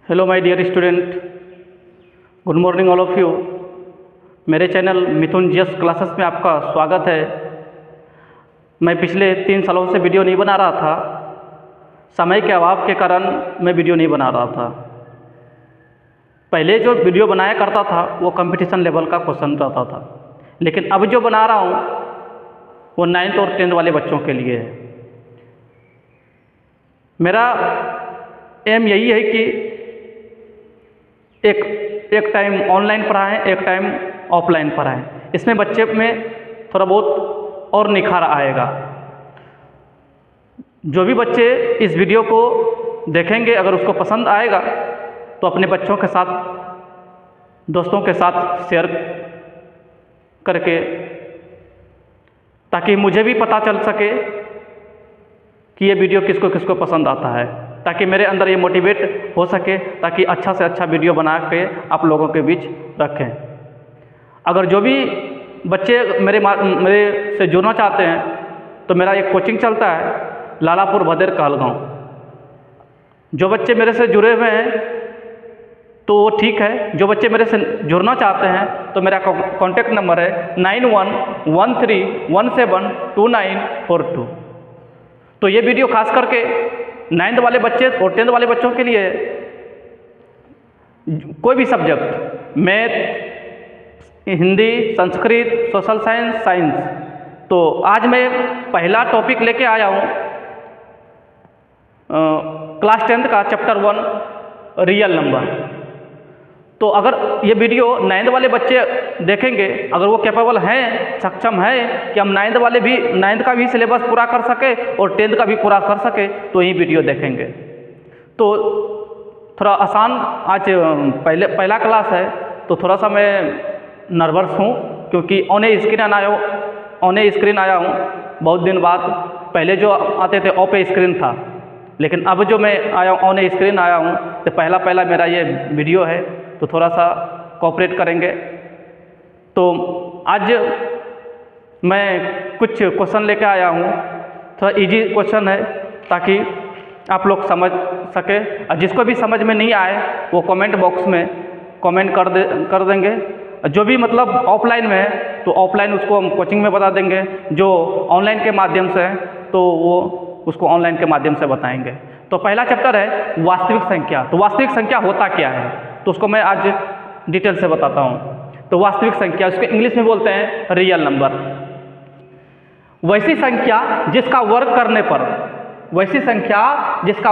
Hello my dear student, good morning all of you. मेरे channel Mithun GS classes में आपका स्वागत है। मैं पिछले 3 सालों से वीडियो नहीं बना रहा था। समय के अभाव के कारण मैं वीडियो नहीं बना रहा था। पहले जो वीडियो बनाया करता था वो कंपटीशन लेवल का क्वेश्चन रहता था, लेकिन अब जो बना रहा हूँ वो 9th और 10th वाले बच्चों के लिए है। मेरा एम यही है कि एक टाइम ऑनलाइन पढ़ाएं, एक टाइम ऑफलाइन पढ़ाएं। इसमें बच्चे में थोड़ा बहुत और निखार आएगा। जो भी बच्चे इस वीडियो को देखेंगे, अगर उसको पसंद आएगा तो अपने बच्चों के साथ, दोस्तों के साथ शेयर करके, ताकि मुझे भी पता चल सके कि ये वीडियो किसको किसको पसंद आता है, ताकि मेरे अंदर ये मोटिवेट हो सके, ताकि अच्छा से अच्छा वीडियो बना के आप लोगों के बीच रखें। अगर जो भी बच्चे मेरे से जुड़ना चाहते हैं तो मेरा एक कोचिंग चलता है लालापुर भदेर कहलगाँव। जो बच्चे मेरे से जुड़े हुए हैं तो वो ठीक है। जो बच्चे मेरे से जुड़ना चाहते हैं तो मेरा कॉन्टैक्ट नंबर है 9113172942। तो ये वीडियो खास करके 9th वाले बच्चे और 10th वाले बच्चों के लिए, कोई भी subject, math, Hindi, Sanskrit, social science. तो आज मैं पहला टॉपिक लेके आया हूँ क्लास 10th का चैप्टर 1 रियल नंबर। तो अगर ये वीडियो 9th वाले बच्चे देखेंगे, अगर वो कैपेबल हैं, सक्षम हैं कि हम 9th का भी सिलेबस पूरा कर सके और 10th का भी पूरा कर सके, तो ये वीडियो देखेंगे। तो थोड़ा आसान, आज पहला क्लास है तो थोड़ा सा मैं नर्वस हूँ, क्योंकि ऑन स्क्रीन आया हूँ बहुत दिन बाद। पहले जो आते थे ऑफ स्क्रीन था, लेकिन अब जो मैं आया ऑन स्क्रीन आया हूँ तो पहला मेरा ये वीडियो है, तो थोड़ा सा कोऑपरेट करेंगे। तो आज मैं कुछ क्वेश्चन लेके आया हूँ, थोड़ा इजी क्वेश्चन है ताकि आप लोग समझ सके। और जिसको भी समझ में नहीं आए वो कमेंट बॉक्स में कमेंट कर देंगे। जो भी मतलब ऑफलाइन में है तो ऑफलाइन उसको हम कोचिंग में बता देंगे, जो ऑनलाइन के माध्यम से है तो वो उसको ऑनलाइन के माध्यम से बताएंगे। तो पहला चैप्टर है वास्तविक संख्या। तो वास्तविक संख्या होता क्या है, तो उसको मैं आज डिटेल से बताता हूँ। तो वास्तविक संख्या, उसको इंग्लिश में बोलते हैं रियल नंबर। वैसी संख्या जिसका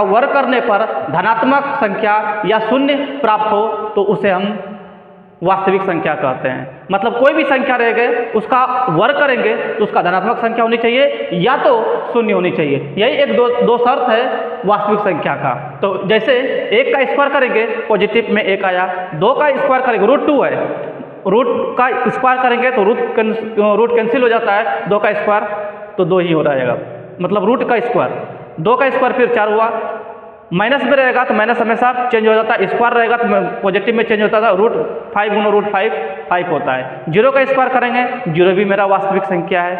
वर्ग करने पर धनात्मक संख्या या शून्य प्राप्त हो तो उसे हम वास्तविक संख्या कहते हैं। मतलब कोई भी संख्या रहेगी, उसका वर्ग करेंगे तो उसका धनात्मक संख्या होनी चाहिए या तो शून्य होनी चाहिए। यही एक दो शर्त है वास्तविक संख्या का। तो जैसे 1 का स्क्वायर करेंगे, पॉजिटिव में 1 आया। 2 का स्क्वायर करेंगे, √2 है, रूट का स्क्वायर करेंगे तो रूट कैंसिल हो जाता है। 2 का स्क्वायर तो 2 ही हो रहेगा, मतलब रूट का स्क्वायर। 2 का स्क्वायर फिर 4 हुआ। माइनस में रहेगा तो माइनस हमेशा चेंज हो जाता है, स्क्वायर रहेगा तो पॉजिटिव में चेंज होता था। √5 गुना √5 5 होता है। 0 का स्क्वायर करेंगे, 0 भी मेरा वास्तविक संख्या है।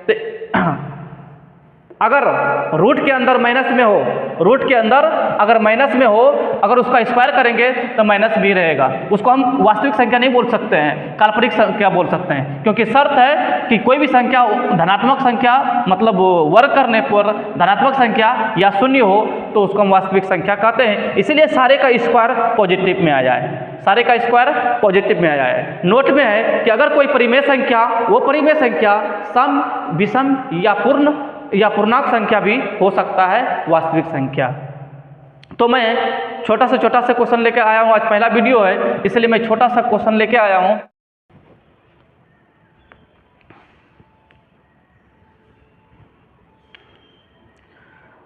तो अगर रूट के अंदर माइनस में हो, अगर उसका स्क्वायर करेंगे तो माइनस भी रहेगा। उसको हम वास्तविक संख्या नहीं बोल सकते हैं, काल्पनिक संख्या बोल सकते हैं, क्योंकि शर्त है कि कोई भी संख्या धनात्मक संख्या, मतलब वर्ग करने पर धनात्मक संख्या या शून्य हो तो उसको हम वास्तविक संख्या कहते हैं। इसीलिए सारे का स्क्वायर पॉजिटिव में आ जाए। नोट में है कि अगर कोई परिमेय संख्या, वो परिमेय संख्या सम, विषम या पूर्णांक संख्या भी हो सकता है वास्तविक संख्या। तो मैं छोटा से क्वेश्चन लेके आया हूँ। आज पहला वीडियो है इसलिए मैं छोटा सा क्वेश्चन लेके आया हूँ।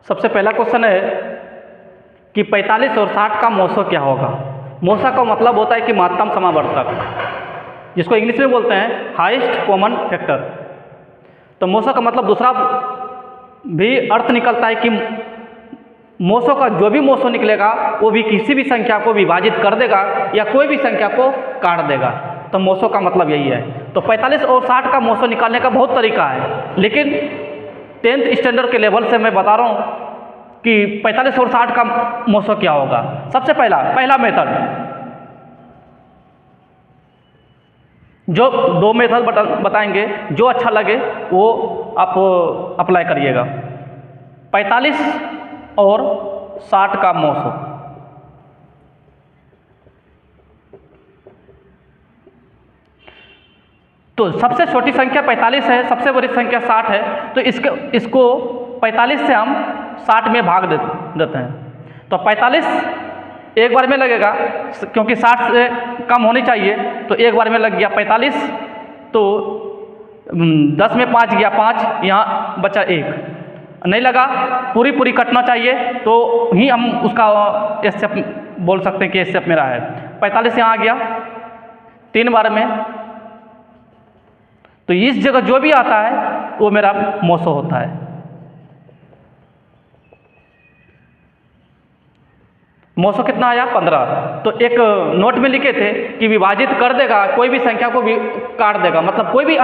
सबसे पहला क्वेश्चन है कि 45 और 60 का मोसो क्या होगा। मोसा का मतलब होता है कि महत्तम समावर्तक, जिसको इंग्लिश में बोलते हैं हाईएस्ट कॉमन फैक्टर। तो मोसो का मतलब दूसरा भी अर्थ निकलता है कि मोसो का जो भी मोसो निकलेगा वो भी किसी भी संख्या को विभाजित कर देगा या कोई भी संख्या को काट देगा। तो मोसो का मतलब यही है। तो 45 और 60 का मोसो निकालने का बहुत तरीका है, लेकिन 10th स्टैंडर्ड के लेवल से मैं बता रहा हूँ कि 45 और 60 का मोसो क्या होगा। सबसे पहला मेथड, जो 2 मेथड बताएंगे, जो अच्छा लगे वो आप अप्लाई करिएगा। 45 और 60 का मोसो। तो सबसे छोटी संख्या 45 है, सबसे बड़ी संख्या 60 है, तो इसको 45 से हम 60 में भाग देते हैं। तो 45 एक बार में लगेगा, क्योंकि 60 से कम होनी चाहिए, तो एक बार में लग गया 45। तो 10 में 5 गया 5, यहाँ बचा 1 नहीं लगा, पूरी कटना चाहिए, तो ही हम उसका स्टेप बोल सकते हैं कि स्टेप मेरा है। 45 यहाँ आ गया 3 बार में, तो इस जगह जो भी आता है वो मेरा मोसो होता है। मोसो कितना आया? 15। तो एक नोट में लिखे थे कि विभाजित कर देगा, कोई भी संख्या को भी काट देगा, मतलब कोई भी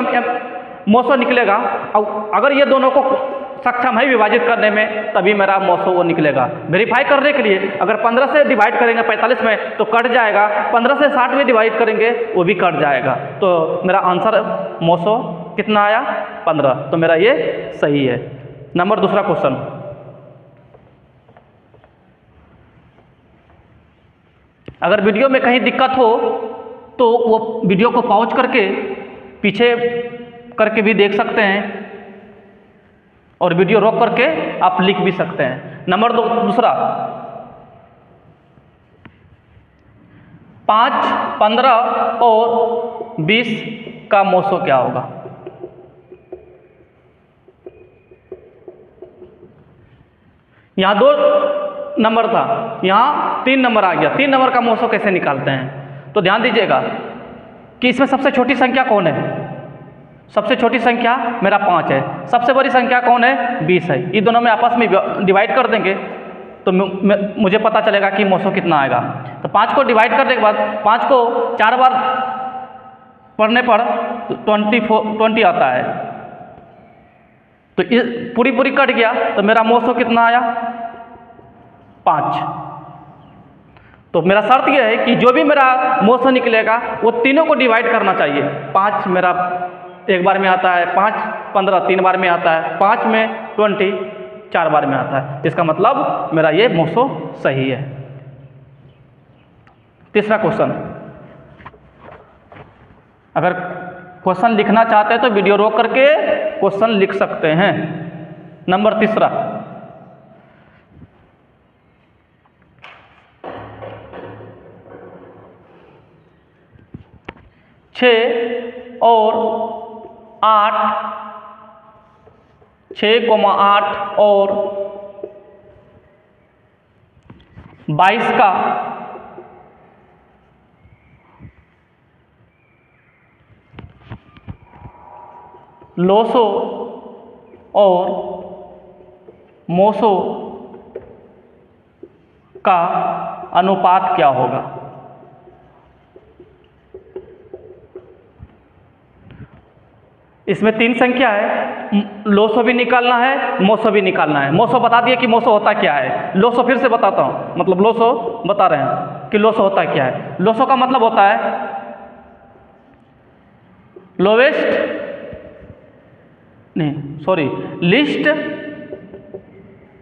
मोसो निकलेगा। और अगर ये दोनों को सक्षम है विभाजित करने में, तभी मेरा मोसो वो निकलेगा। वेरीफाई करने के लिए अगर 15 से डिवाइड करेंगे 45 में तो कट जाएगा, 15 से 60 में डिवाइड करेंगे वो भी कट जाएगा। तो मेरा आंसर मोसो कितना आया? 15। तो मेरा ये सही है। नंबर दूसरा क्वेश्चन, अगर वीडियो में कहीं दिक्कत हो तो वो वीडियो को पॉज करके पीछे करके भी देख सकते हैं, और वीडियो रोक करके आप लिख भी सकते हैं। नंबर दूसरा, 5, 15 और 20 का मोसो क्या होगा? यहाँ 2 नंबर था, यहाँ 3 नंबर आ गया। 3 नंबर का मोसो कैसे निकालते हैं? तो ध्यान दीजिएगा कि इसमें सबसे छोटी संख्या कौन है? सबसे छोटी संख्या मेरा 5 है। सबसे बड़ी संख्या कौन है? 20 है। ये दोनों में आपस में डिवाइड कर देंगे तो मुझे पता चलेगा कि मोसो कितना आएगा। तो 5 को डिवाइड करने के बाद 5 को 4 बार पढ़ने पर 20 आता है। तो पूरी कट गया, तो मेरा मोसो कितना आया? 5। तो मेरा शर्त यह है कि जो भी मेरा मोसो निकलेगा वो तीनों को डिवाइड करना चाहिए। 5 मेरा एक बार में आता है, 5, 15 3 बार में आता है, 5 में 20 4 बार में आता है। इसका मतलब मेरा ये मोसो सही है। तीसरा क्वेश्चन, अगर क्वेश्चन लिखना चाहते हैं तो वीडियो रोक करके क्वेश्चन लिख सकते हैं। नंबर तीसरा, 6 और 8, 6,8 और 22 का लोसो और मोसो का अनुपात क्या होगा? इसमें 3 संख्या है, लोसो भी निकालना है, मोसो भी निकालना है। मोसो बता दिए कि मोसो होता क्या है। लोसो फिर से बताता हूँ, मतलब लोसो बता रहे हैं कि लोसो होता क्या है। लोसो का मतलब होता है लीस्ट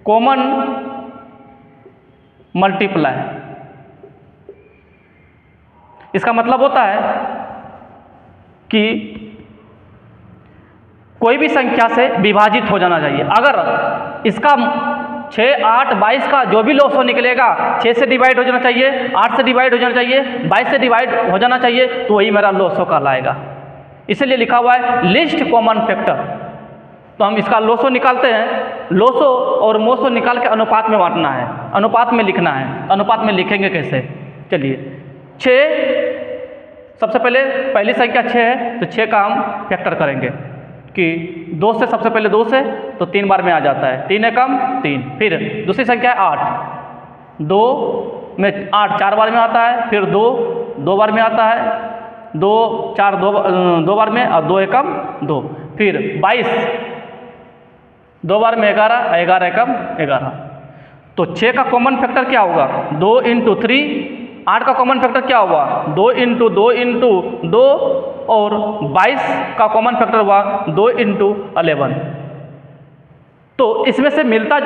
कॉमन मल्टीप्लाई। इसका मतलब होता है कि कोई भी संख्या से विभाजित हो जाना चाहिए। अगर इसका 6, 8, 22 का जो भी लोसो निकलेगा 6 से डिवाइड हो जाना चाहिए, 8 से डिवाइड हो जाना चाहिए, 22 से डिवाइड हो जाना चाहिए, तो वही मेरा लोसो कहलाएगा। इसलिए लिखा हुआ है लीस्ट कॉमन फैक्टर। तो हम इसका लोसो निकालते हैं। लोसो और मोसो निकाल के अनुपात में बांटना है, अनुपात में लिखना है। अनुपात में लिखेंगे कैसे? चलिए, 6 सबसे पहली संख्या 6 है, तो 6 का हम फैक्टर करेंगे कि 2 से, सबसे पहले 2 से, तो 3 बार में आ जाता है। 3 एकम 3। फिर दूसरी संख्या है 8, 2 में 8 4 बार में आता है, फिर 2 बार में आता है, 2 4 2 बार में, और 2 एकम 2। फिर 22 2 बार में 11, 11 एकम 11। तो 6 का कॉमन फैक्टर क्या होगा? 2 × 3। 8 का कॉमन फैक्टर क्या हुआ? 2 × 2 × 2 और 22 का कॉमन फैक्टर हुआ 2 × 11। तो इसमें से मिलता,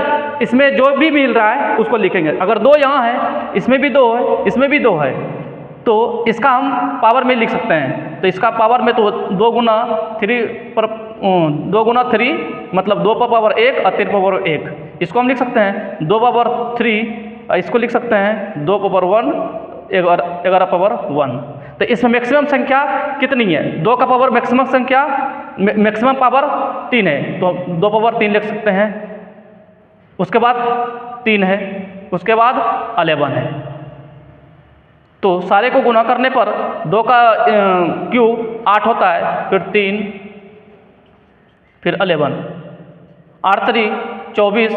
इसमें जो भी मिल रहा है उसको लिखेंगे। अगर 2 यहाँ है, इसमें भी 2 है, इसमें भी 2 है, तो इसका हम पावर में लिख सकते हैं। तो इसका पावर में तो 2 × 3 पर 2 × 3 मतलब 2 पर पावर 1 और 3 पर पावर 1। इसको हम लिख सकते हैं 2 पावर 3, इसको लिख सकते हैं 2 पावर 1, 11 पावर 1। तो इसमें मैक्सिमम संख्या कितनी है? 2 का पावर मैक्सिमम संख्या, मैक्सिमम पावर 3 है, तो 2 पावर 3 लिख सकते हैं। उसके बाद 3 है, उसके बाद 11 है। तो सारे को गुणा करने पर 2 का क्यूब 8 होता है, फिर 3, फिर 11, 8 3 24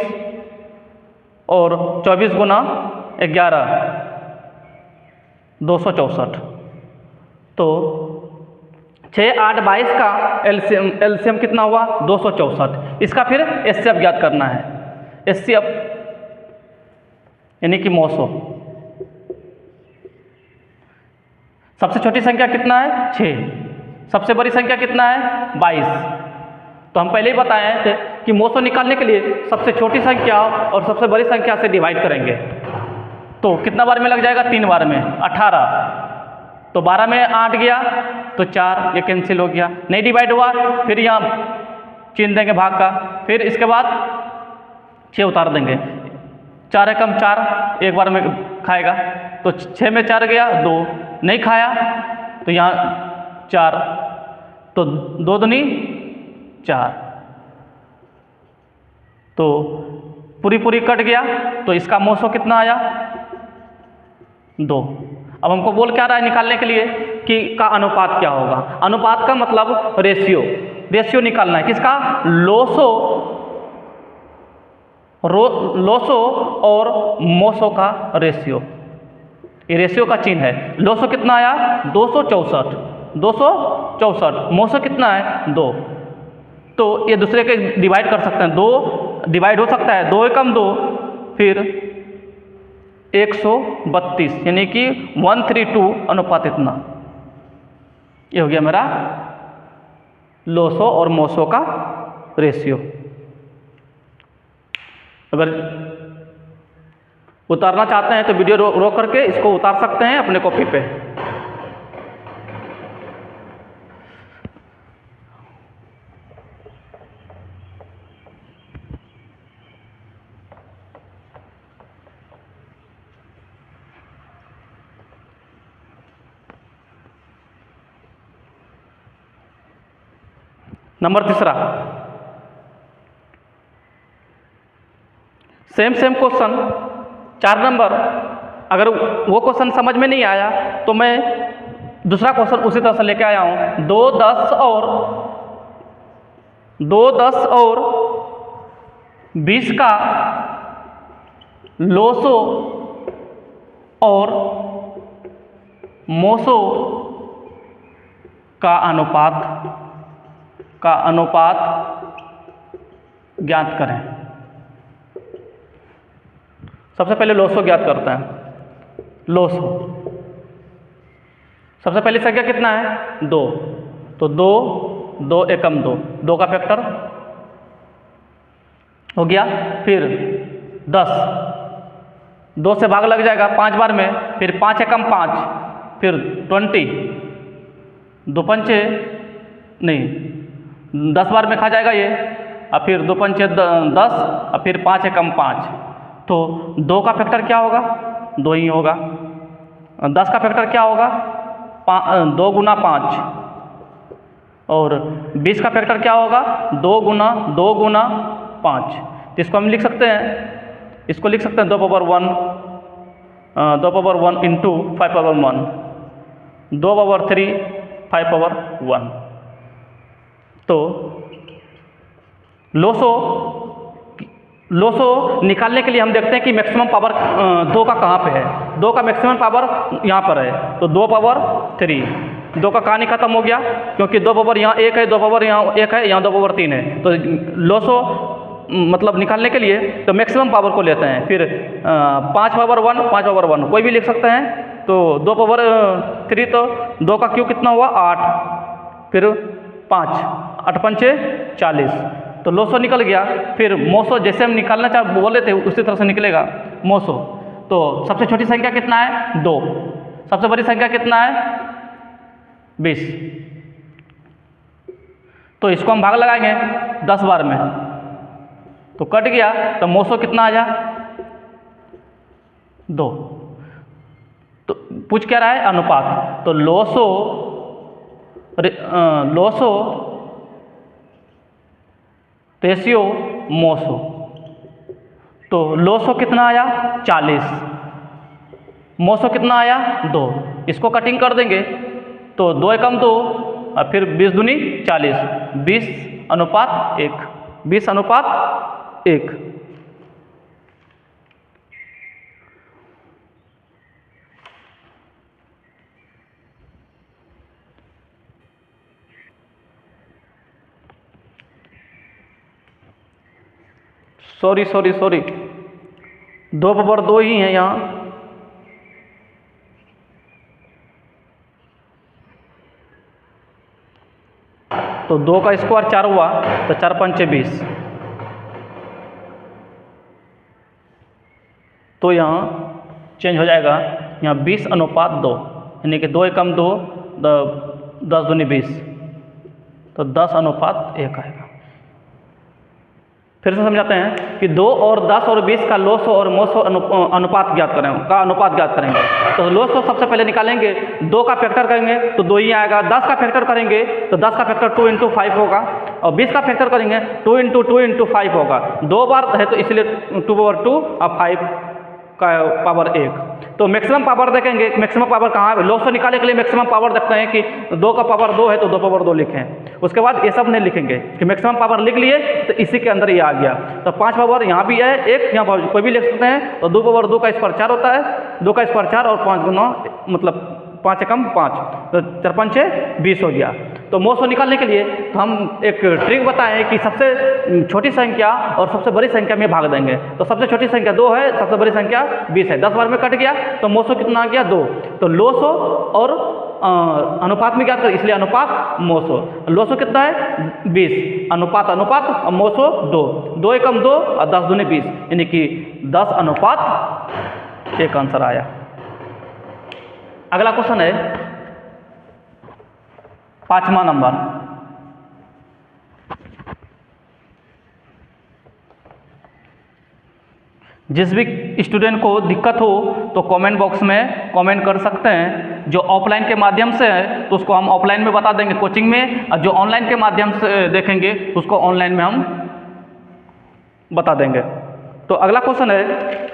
और 24 गुना 11 264। तो 6 8 22 का एलसीएम कितना हुआ? 264। इसका फिर एचसीएफ ज्ञात करना है। एचसीएफ यानी कि मौसो। सबसे छोटी संख्या कितना है? 6। सबसे बड़ी संख्या कितना है? 22। तो हम पहले ही बताए थे कि मौसो निकालने के लिए सबसे छोटी संख्या और सबसे बड़ी संख्या से डिवाइड करेंगे। तो कितना बार में लग जाएगा? 3 बार में 18। तो 12 में 8 गया तो 4, ये कैंसिल हो गया, नहीं डिवाइड हुआ। फिर यहाँ चिन्ह देंगे भाग का, फिर इसके बाद 6 उतार देंगे। 4 एकम 4, एक बार में खाएगा, तो 6 में 4 गया 2, नहीं खाया तो यहाँ 4, तो 2 दूनी 4, तो पूरी कट गया। तो इसका मौसो कितना आया? 2। अब हमको बोल क्या रहा है निकालने के लिए कि का अनुपात क्या होगा? अनुपात का मतलब रेशियो निकालना है। किसका? लोसो और मोसो का रेशियो। ये रेशियो का चिन्ह है। लोसो कितना आया? 264। मोसो कितना है? 2। तो ये दूसरे के डिवाइड कर सकते हैं, 2 डिवाइड हो सकता है, 2 एकम 2, फिर 132 यानी कि 132 अनुपात इतना। ये हो गया मेरा लोसो और मोसो का रेशियो। अगर उतारना चाहते हैं तो वीडियो रोक करके इसको उतार सकते हैं अपने कॉपी पे। Number 3, same question 4 number. अगर वो क्वेश्चन समझ में नहीं आया तो मैं दूसरा क्वेश्चन उसी तरह से लेके आया हूँ। 2 10 और 20 का लोसो और मोसो का अनुपात ज्ञात करें। सबसे पहले लोसो ज्ञात करते हैं। लोसो सबसे पहली संख्या कितना है? 2। तो 2 एकम 2 का फैक्टर हो गया। फिर 10, 2 से भाग लग जाएगा 5 बार में, फिर 5 एकम 5, फिर 20, 2 पंचे नहीं 10 बार में खा जाएगा ये, और फिर 2 पंचे 10 और फिर 5 एकम 5। तो 2 का फैक्टर क्या होगा? 2 ही होगा। 10 का फैक्टर क्या होगा? 2 गुना 5। और 20 का फैक्टर क्या होगा? 2 गुना 5। तो इसको हम लिख सकते हैं, 2 power 1 into 5 power 1, 2 power 3 5 power 1। तो लोसो निकालने के लिए हम देखते हैं कि मैक्सिमम पावर 2 का कहाँ पे है। 2 का मैक्सिमम पावर यहाँ पर है, तो 2 पावर 3। 2 का कहानी खत्म हो गया, क्योंकि 2 पावर यहाँ 1 है, 2 पावर यहाँ 1 है, यहाँ 2 पावर 3 है। तो लोसो मतलब निकालने के लिए तो मैक्सिमम पावर को लेते हैं। फिर 5 पावर 1 5 पावर 1 कोई भी लिख सकते हैं। तो 2 पावर 3 तो 2 का क्यूब कितना हुआ 8, फिर 5 8 पंचे 40, तो लोसो निकल गया। फिर मोसो जैसे हम निकालना बोले थे उसी तरह से निकलेगा मोसो। तो सबसे छोटी संख्या कितना है 2, सबसे बड़ी संख्या कितना है 20। तो इसको हम भाग लगाएंगे 10 बार में, तो कट गया। तो मोसो कितना आ जा 2। तो पूछ क्या रहा है अनुपात, तो लोसो रेशियो मोसो। तो लोसो कितना आया 40, मोसो कितना आया 2। इसको कटिंग कर देंगे तो 2 एकम 2 और फिर 20 दूनी 40, 20:1, 20:1। सॉरी 2 पावर 2 ही है यहाँ। तो 2 का स्क्वायर 4 हुआ, तो 4 पंचे 20। तो यहाँ चेंज हो जाएगा, यहाँ 20:2, यानी कि 2 एकम 2, 10 दूनी 20, तो 10:1 आएगा। फिर से समझाते हैं कि 2 और 10 और 20 का लोसो और मोसो अनुपात ज्ञात करेंगे। तो लोसो सबसे पहले निकालेंगे, 2 का फैक्टर करेंगे तो 2 ही आएगा। 10 का फैक्टर करेंगे तो 10 का फैक्टर 2 × 5 होगा, और 20 का फैक्टर करेंगे 2 × 2 × 5 होगा। 2 बार है तो इसलिए 2 पावर 2 और 5 का पावर 1। तो मैक्सिमम पावर देखेंगे, मैक्सिमम पावर कहाँ है, लोसो निकालने के लिए मैक्सिमम पावर देखते हैं कि 2 का पावर 2 है तो 2 पावर 2 लिखें। उसके बाद ये सब नहीं लिखेंगे कि मैक्सिमम पावर लिख लिए तो इसी के अंदर ये आ गया। तो 5 पावर यहाँ भी है 1, यहाँ पर कोई भी लिख सकते हैं। तो 2 पावर 2 का स्क्वायर 4 होता है, 2 का स्क्वायर 4 और 5 गुना मतलब 5 एकम 5, तो 4 पंचे 20 हो गया। तो मोसो निकालने के लिए तो हम एक ट्रिक बताएं कि सबसे छोटी संख्या और सबसे बड़ी संख्या में भाग देंगे। तो सबसे छोटी संख्या 2 है, सबसे बड़ी संख्या 20 है, 10 बार में कट गया। तो मोसो कितना आ गया 2। तो लोसो और अनुपात में क्या कर, इसलिए अनुपात मोसो। लोसो कितना है 20, अनुपात और मोसो 2, 2 एकम 2 और 10 दूनी 20, यानी कि 10:1 आंसर आया। अगला क्वेश्चन है 5वां नंबर। जिस भी स्टूडेंट को दिक्कत हो तो कमेंट बॉक्स में कमेंट कर सकते हैं। जो ऑफलाइन के माध्यम से है तो उसको हम ऑफलाइन में बता देंगे कोचिंग में, और जो ऑनलाइन के माध्यम से देखेंगे उसको ऑनलाइन में हम बता देंगे। तो अगला क्वेश्चन है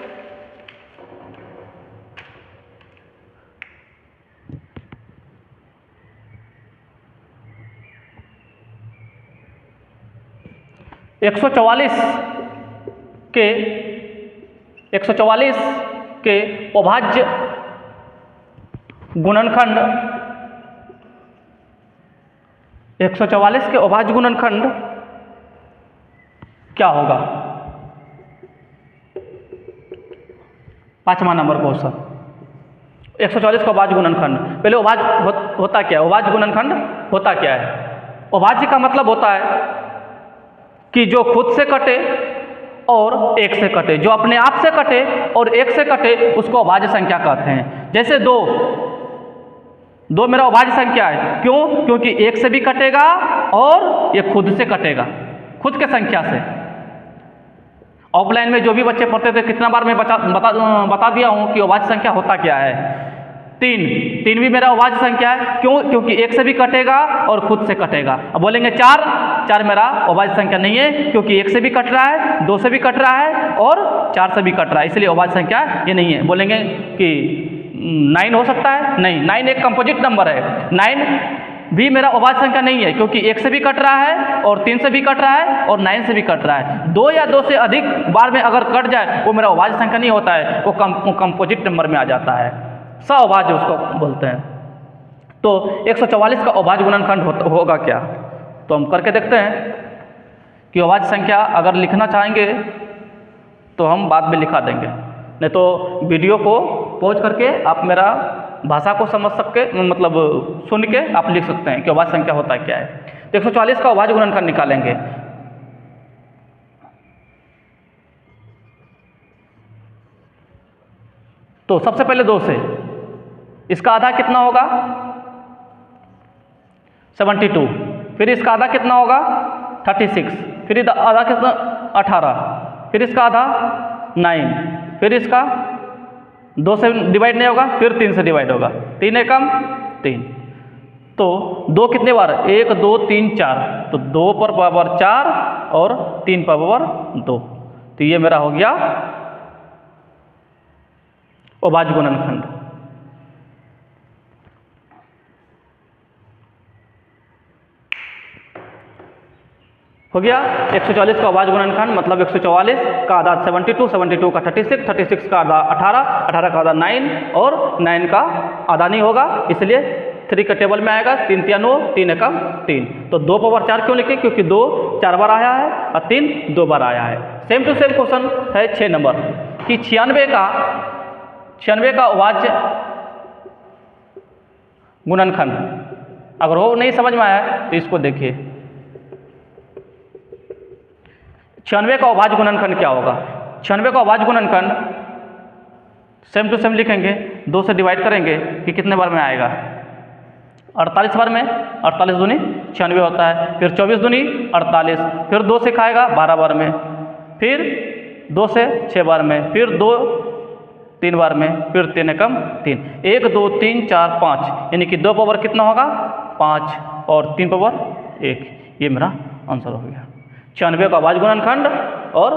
144 के अभाज्य गुणनखंड 144 के अभाज्य गुणनखंड क्या होगा? 5वां नंबर क्वेश्चन 144 का अभाज्य गुणनखंड। पहले अभाज्य होता क्या है, अभाज्य गुणनखंड होता क्या है? अभाज्य का मतलब होता है कि जो खुद से कटे और 1 से कटे, जो अपने आप से कटे और 1 से कटे उसको अभाज्य संख्या कहते हैं। जैसे 2 मेरा अभाज्य संख्या है, क्यों? क्योंकि 1 से भी कटेगा और ये खुद से कटेगा, खुद के संख्या से। ऑफलाइन में जो भी बच्चे पढ़ते थे कितना बार मैं बता दिया हूँ कि अभाज्य संख्या होता क्या है। 3 भी मेरा अभाज्य संख्या है, क्यों? क्योंकि 1 से भी कटेगा और खुद से कटेगा। अब बोलेंगे 4 मेरा अभाज्य संख्या नहीं है, क्योंकि 1 से भी कट रहा है, 2 से भी कट रहा है और 4 से भी कट रहा है, इसलिए अभाज्य संख्या ये नहीं है। बोलेंगे कि 9 हो सकता है, नहीं, 9 एक कंपोजिट नंबर है। 9 भी मेरा अभाज्य संख्या नहीं है, क्योंकि 1 से भी कट रहा है और 3 से भी कट रहा है और 9 से भी कट रहा है। 2 या 2 से अधिक बार में अगर कट जाए वो मेरा अभाज्य संख्या नहीं होता है, वो कंपोजिट नंबर में आ जाता है, सअभाज्य उसको बोलते हैं। तो 144 का अभाज्य गुणनखंड होगा क्या? तो हम करके देखते हैं। कि अभाज्य संख्या अगर लिखना चाहेंगे तो हम बाद में लिखा देंगे, नहीं तो वीडियो को पॉज करके आप मेरा भाषा को समझ सकते, मतलब सुन के आप लिख सकते हैं कि अभाज्य संख्या होता क्या है। तो 144 का अभाज्य गुणनखंड निकालेंगे। तो सबसे पहले 2 से इसका आधा कितना होगा 72, फिर इसका आधा कितना होगा 36, फिर आधा कितना 18, फिर इसका आधा 9, फिर इसका 2 से डिवाइड नहीं होगा, फिर 3 से डिवाइड होगा, 3 एकम 3। तो 2 कितने बार 1 2 3 4, तो 2 पर पावर 4 और 3 पर पावर 2, तो ये मेरा हो गया अभाज्य गुणनखंड। हो गया 144 का अभाज्य गुणनखंड, मतलब 144 का आधा 72, 72 का 36, 36 का आधा 18, 18 का आधा 9 और 9 का आधा नहीं होगा, इसलिए 3 का टेबल में आएगा, 3 3 9, 3 एकम 3। तो 2 पावर 4 क्यों लिखे, क्योंकि 2 4 बार आया है और 3 2 बार आया है। सेम टू सेम क्वेश्चन है 6 नंबर कि 96 का अभाज्य गुणनखंड। अगर वो नहीं समझ में आया तो इसको देखिए, 96 का अभाज्य गुणनखंड क्या होगा। 96 का अभाज्य गुणनखंड सेम टू सेम लिखेंगे, 2 से डिवाइड करेंगे कि कितने बार में आएगा 48 बार में, 48 दूनी 96 होता है, फिर 24 दूनी 48, फिर 2 से खाएगा 12 बार में, फिर 2 से 6 बार में, फिर 2 3 बार में, फिर 3 एकम 3, 1 2 3 4 5, यानी कि 2 पावर कितना होगा 5 और 3 पावर 1, ये मेरा आंसर हो गया। 96 का अभाज्य गुणनखंड और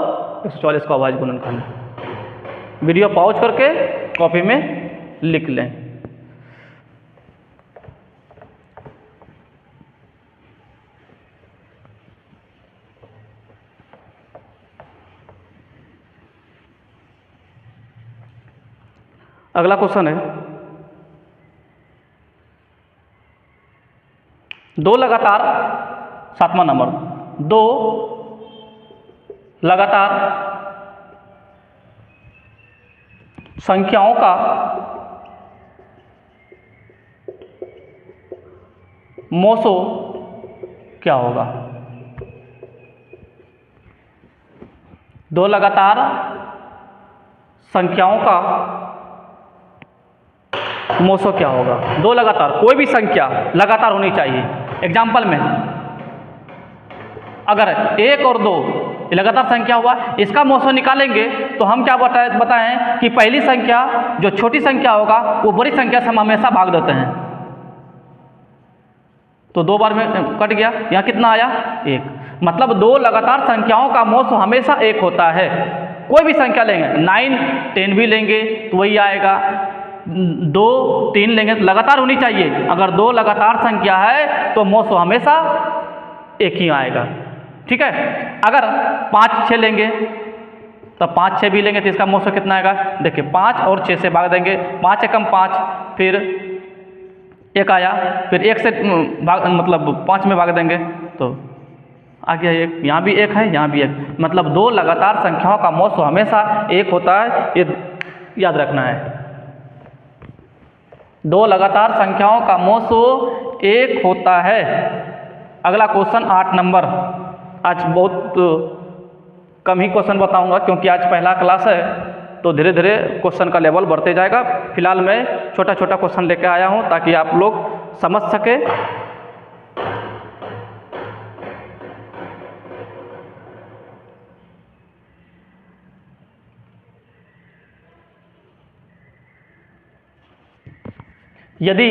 144 का अभाज्य गुणनखंड। वीडियो पॉज करके कॉपी में लिख लें। अगला क्वेश्चन है 2 लगातार, 7वां नंबर, 2 लगातार संख्याओं का मोसो क्या होगा। 2 लगातार संख्याओं का मोसो क्या होगा। 2 लगातार, कोई भी संख्या लगातार होनी चाहिए। एग्जाम्पल में अगर 1 और 2 लगातार संख्या हुआ, इसका मोसो निकालेंगे तो हम क्या बताएं कि पहली संख्या जो छोटी संख्या होगा वो बड़ी संख्या से हम हमेशा भाग देते हैं, तो 2 बार में कट गया, यहाँ कितना आया 1, मतलब 2 लगातार संख्याओं का मोसो हमेशा 1 होता है। कोई भी संख्या लेंगे, 9 10 भी लेंगे तो वही आएगा, 2 3 लेंगे, लगातार होनी चाहिए। अगर 2 लगातार संख्या है तो मोसो हमेशा 1 ही आएगा, ठीक है। अगर 5 6 लेंगे तो 5 6 भी लेंगे तो इसका मोसो कितना आएगा, देखिए 5 और 6 से भाग देंगे, 5 एकम 5, फिर 1 आया, फिर 1 से मतलब 5 में भाग देंगे तो आ गया 1, यहाँ भी 1 है, यहाँ भी 1, मतलब 2 लगातार संख्याओं का मोसो हमेशा 1 होता है, ये याद रखना है। 2 लगातार संख्याओं का मोसो 1 होता है। अगला क्वेश्चन 8 नंबर। आज बहुत कम ही क्वेश्चन बताऊंगा क्योंकि आज पहला क्लास है, तो धीरे धीरे क्वेश्चन का लेवल बढ़ते जाएगा। फिलहाल मैं छोटा छोटा क्वेश्चन लेकर आया हूं ताकि आप लोग समझ सके। यदि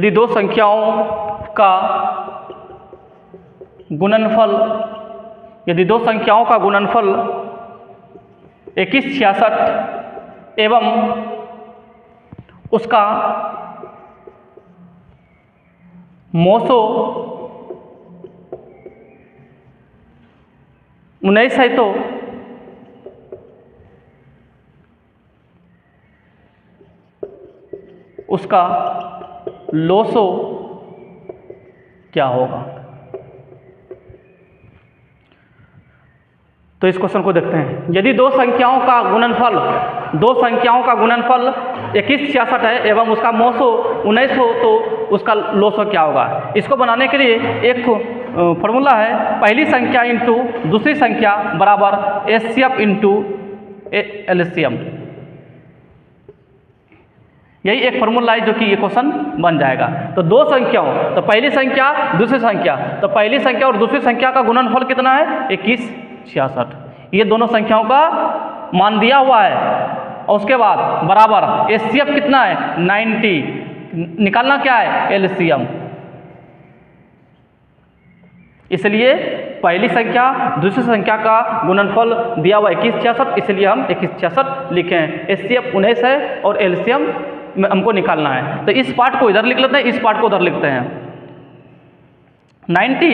2 संख्याओं का गुणनफल 2166 एवं उसका मोसो 19 है, तो उसका लोसो क्या होगा। तो इस क्वेश्चन को देखते हैं। यदि दो संख्याओं का गुणनफल 2166 है एवं उसका मोसो 19 हो तो उसका लोसो क्या होगा। इसको बनाने के लिए एक फॉर्मूला है, पहली संख्या इंटू दूसरी संख्या बराबर एचसीएफ इंटू एलसीएम। यही एक फॉर्मूला है जो कि ये क्वेश्चन बन जाएगा। तो दो संख्याओं, तो पहली संख्या दूसरी संख्या, तो पहली संख्या और दूसरी संख्या का गुणनफल कितना है 2166। ये दोनों संख्याओं का मान दिया हुआ है और उसके बाद बराबर एचसीएफ कितना है 90, निकालना क्या है एलसीएम। इसलिए पहली संख्या दूसरी संख्या का गुणनफल दिया हुआ 2166, इसलिए हम 2166 लिखे हैं। एचसीएफ 19 है और एलसीएम हमको निकालना है। तो इस पार्ट को इधर लिख लेते हैं, इस पार्ट को उधर लिखते हैं। 19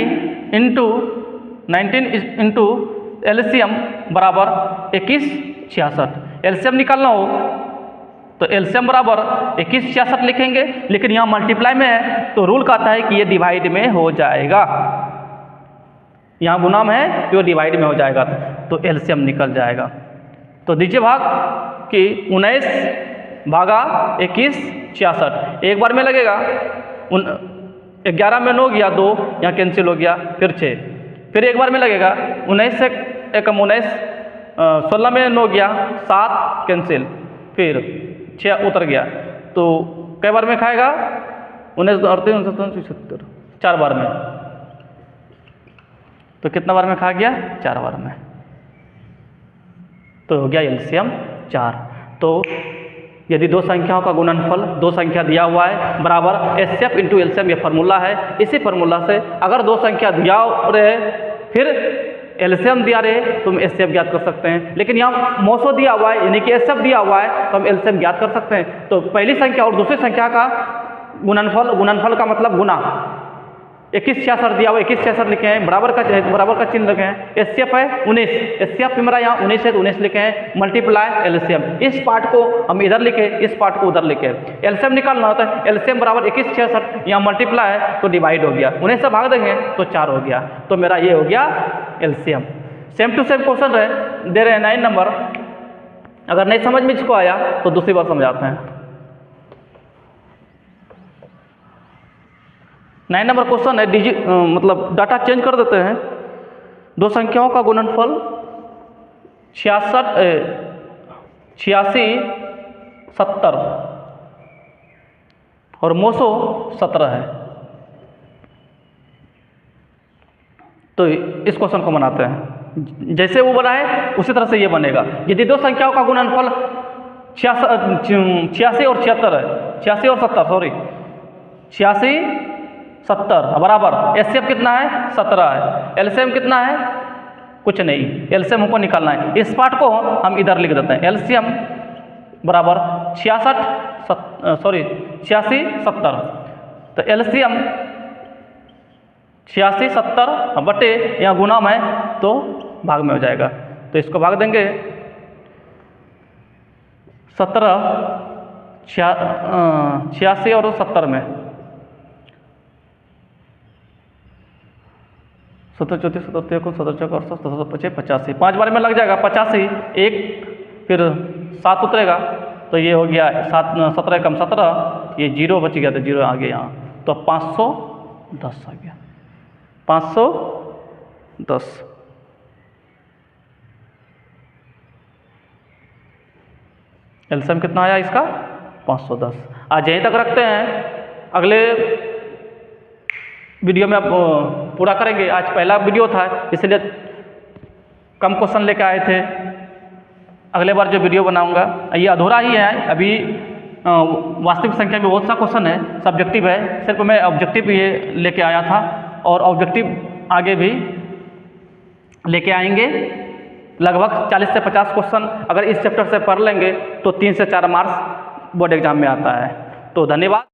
इंटू एलसीएम बराबर 2166। एलसीएम निकालना हो तो एलसीएम बराबर 2166 लिखेंगे, लेकिन यहाँ मल्टीप्लाई में है तो रूल कहता है कि ये डिवाइड में हो जाएगा। यहाँ गुना में है तो डिवाइड में हो जाएगा, तो एलसीएम निकल जाएगा। तो दीजिए भाग कि 19 भागा 2166 एक बार में लगेगा। 11 में 9 गया, 2 यहाँ कैंसिल हो गया, फिर 6, फिर एक बार में लगेगा। 19 से 19 16 में 9 गया, 7 कैंसिल, फिर 6 उतर गया। तो कई बार में खाएगा 19 38 69 76 4 बार में। तो कितना बार में खा गया 4 बार में, तो हो गया एलसीएम 4। तो यदि दो संख्याओं का गुणनफल, दो संख्या दिया हुआ है बराबर एचसीएफ इंटू एलसीएम, ये फार्मूला है। इसी फार्मूला से अगर दो संख्या दिया रहे फिर एलसीएम दिया रहे तो हम एचसीएफ ज्ञात कर सकते हैं। लेकिन यहाँ मोसो दिया हुआ है यानी कि एचसीएफ दिया हुआ है तो हम एलसीएम ज्ञात कर सकते हैं। तो पहली संख्या और दूसरी संख्या का गुणनफल का मतलब गुना, 2166 दिया हुआ 2166 लिखे हैं, बराबर का चिन्ह लिखे हैं। एचसीएफ है 19, एचसीएफ मेरा यहाँ 19 है तो 19 लिखे हैं, मल्टीप्लाई एलसीएम। इस पार्ट को हम इधर लिखे, इस पार्ट को उधर लिखे। एलसीएम निकालना होता है, एलसीएम बराबर 2166, यहाँ मल्टीप्लाई है तो डिवाइड हो गया, 19 से भाग देंगे तो 4 हो गया। तो मेरा ये हो गया LCM. Same to same question दे रहे हैं 9 नंबर। अगर नहीं समझ में इसको आया तो दूसरी बार समझाते हैं। 9 नंबर क्वेश्चन है, मतलब डाटा चेंज कर देते हैं। दो संख्याओं का गुणनफल 86 70 और मोसो 17 है। तो इस क्वेश्चन को बनाते हैं। जैसे वो बनाए उसी तरह से ये बनेगा। यदि दो संख्याओं का गुणनफल 86 और 76 है, 86 और 70 सॉरी 86 70 बराबर एचसीएफ कितना है 17 है, एलसीएम कितना है कुछ नहीं, एलसीएम हमको निकालना है। इस पार्ट को हम इधर लिख देते हैं। एलसीएम बराबर 86 70, तो एलसीएम 86 70 बटे यहाँ गुना में तो भाग में हो जाएगा। तो इसको भाग देंगे 86 और 70 में, 17 34 17 33 17 4 17 25 85, 5 बार में लग जाएगा 85, एक फिर 7 उतरेगा तो ये हो गया 17 कम 17, ये 0 बच गया तो 0 आ गया यहाँ, तो 510 आ गया 510। एलसीएम कितना आया इसका 510। आज यहीं तक रखते हैं, अगले वीडियो में आप पूरा करेंगे। आज पहला वीडियो था इसलिए कम क्वेश्चन लेकर आए थे। अगले बार जो वीडियो बनाऊंगा ये अधूरा ही है, अभी वास्तविक संख्या में बहुत सा क्वेश्चन है, सब्जेक्टिव है, सिर्फ मैं ऑब्जेक्टिव ये लेके आया था और ऑब्जेक्टिव आगे भी लेके आएंगे। लगभग 40 से 50 क्वेश्चन अगर इस चैप्टर से पढ़ लेंगे तो 3 से 4 मार्क्स बोर्ड एग्जाम में आता है। तो धन्यवाद।